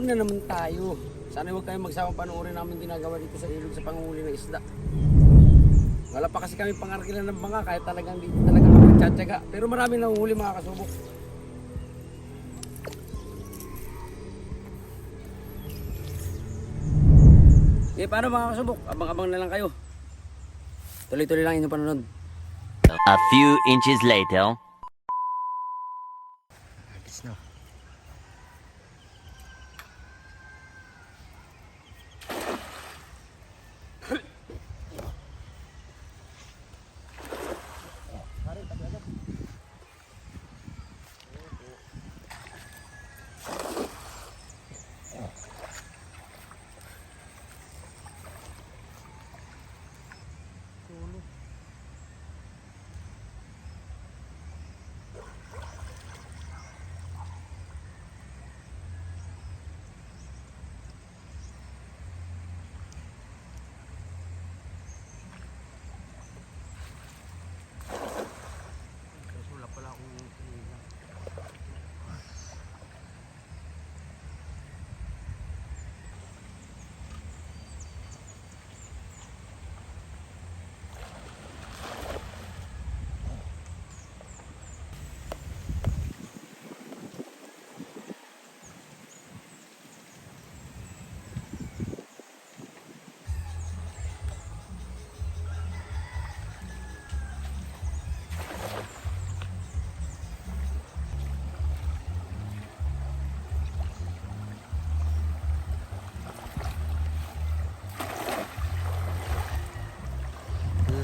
Huwag na naman tayo. Sana huwag kayong magsama panoorin namin ginagawa dito sa ilog sa panguhuli ng isda. Wala pa kasi kami pangarkilan ng banga kahit talagang dito talaga kami nagtsatsaga. Pero marami nang huli mga kasubok. Eh paano mga kasubok? Abang-abang na lang kayo. Tuloy-tuloy lang inyong panonood. A few inches later. No.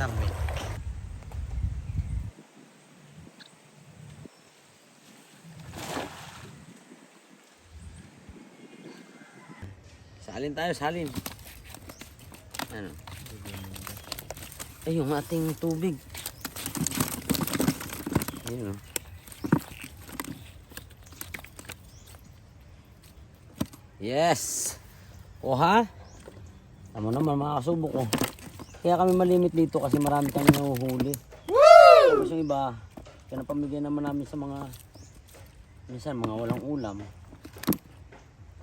Lamig. Salin tayo, salin. Ano? Ay, yung ating tubig. Ayun o. Yes! O ha? Tama naman mga kasubok ko. Kaya kami malimit dito kasi marami kami nahuhuli. Woo! Tapos yung iba, pinapamigay naman namin sa mga minsan mga walang ulam.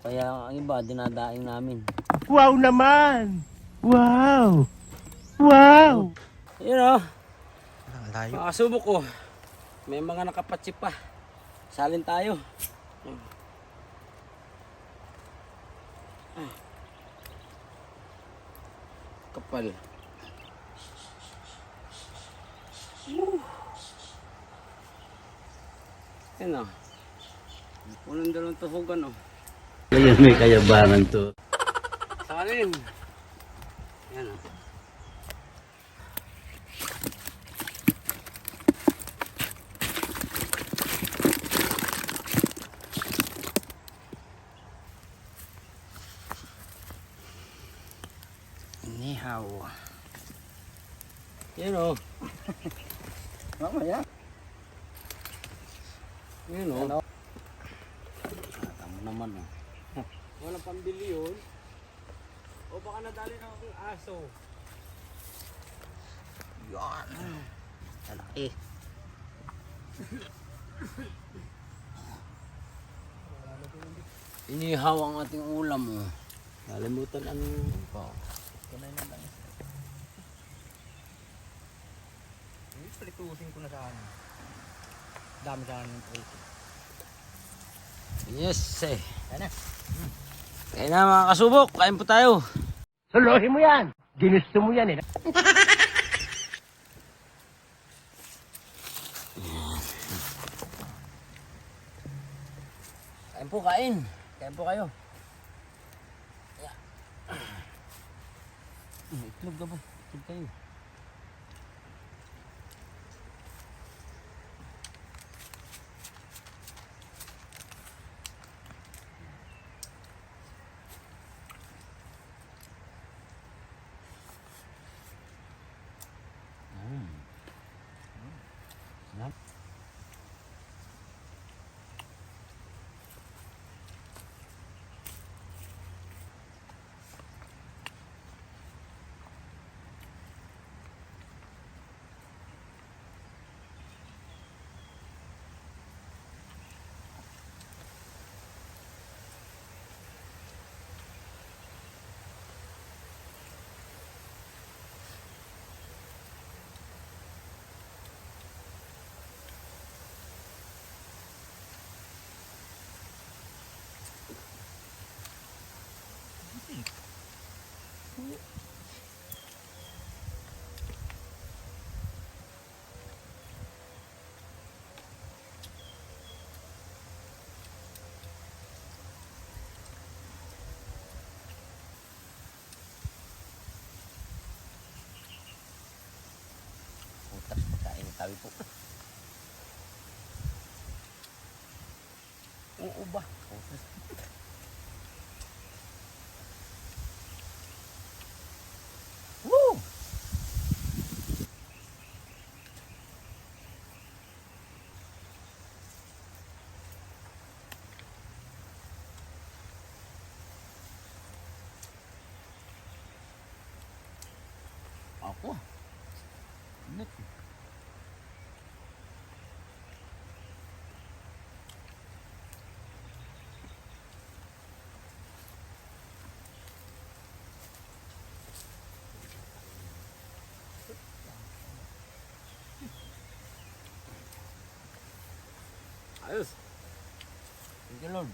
Kaya ang iba dinadaing namin. Wow naman! Wow! Wow! Yun o. Ang layo. Mga kasubok ko. May mga nakapatsip pa. Salin tayo. Kapal. Yan o. Unang dalawang tuhugan o. Ngayon may kayabangan to. Salin. Yan o. Nihaw. Yan o. Mamaya. Yan o. Tama naman o. Walang pambili yun. O baka nadali ng aking aso. Yan. Malaki. Inihaw ang ating ulam o. Nalimutan ang Kunay na lang. Palitusin ko na sa ano. Dami sa ano ng prito. Yes eh. Yan na. Kaya na mga kasubok, kain po tayo. Solohin mo yan! Ginusto mo yan eh. Kain po, kain. Kain po kayo. Yeah. Itlog na ba? Itlog kayo. Sarap. Putas pagkain ng tawi po. Oo ba? Putas. Woo! Ako. Init. Ayos. Thank you, Lord.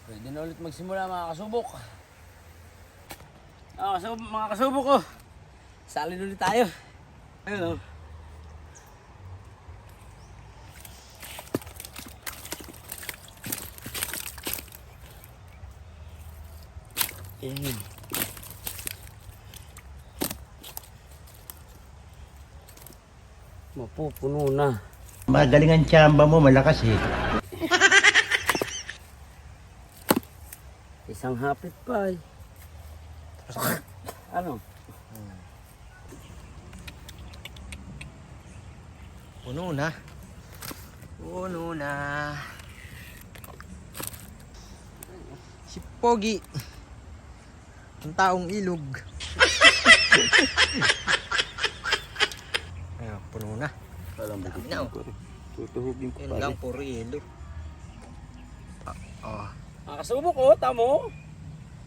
Pwede na ulit magsimula mga kasubok. Mga kasubok ko. Salin ulit tayo. Ayun o. Ayan. Mapupuno na. Magaling ang tsamba mo, malakas eh. Isang hapit pa eh. Ano? Puno na. Puno na. Si Pogi. Ang taong ilog. Ayan, puno na. Alam mo, Dami na oh. tutuhugin ko Yun lang, puro ilog. Oh, Makasubok oh, tamo.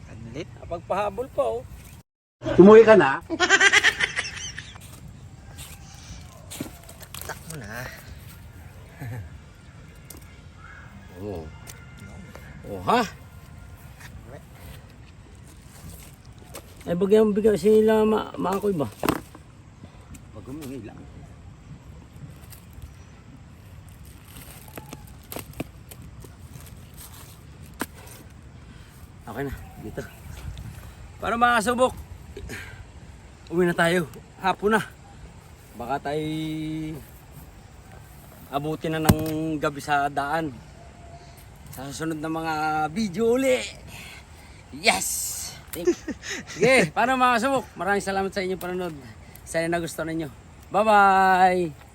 adlit. Pagpahabol pa oh. Tumuwi ka na? Takmo na. Oh. Oh ha? Ay bagyan sila maakoy ba? Pag humingi lang. Okay na, dito. Para mga subok, uwi na tayo. Hapon na. Baka tayo abutin na ng gabi sa daan. Sa susunod na mga video uli. Yes! Thank you. Sige, paano mga subok? Maraming salamat sa inyong panonood. Sana nagustuhan ninyo. Bye-bye!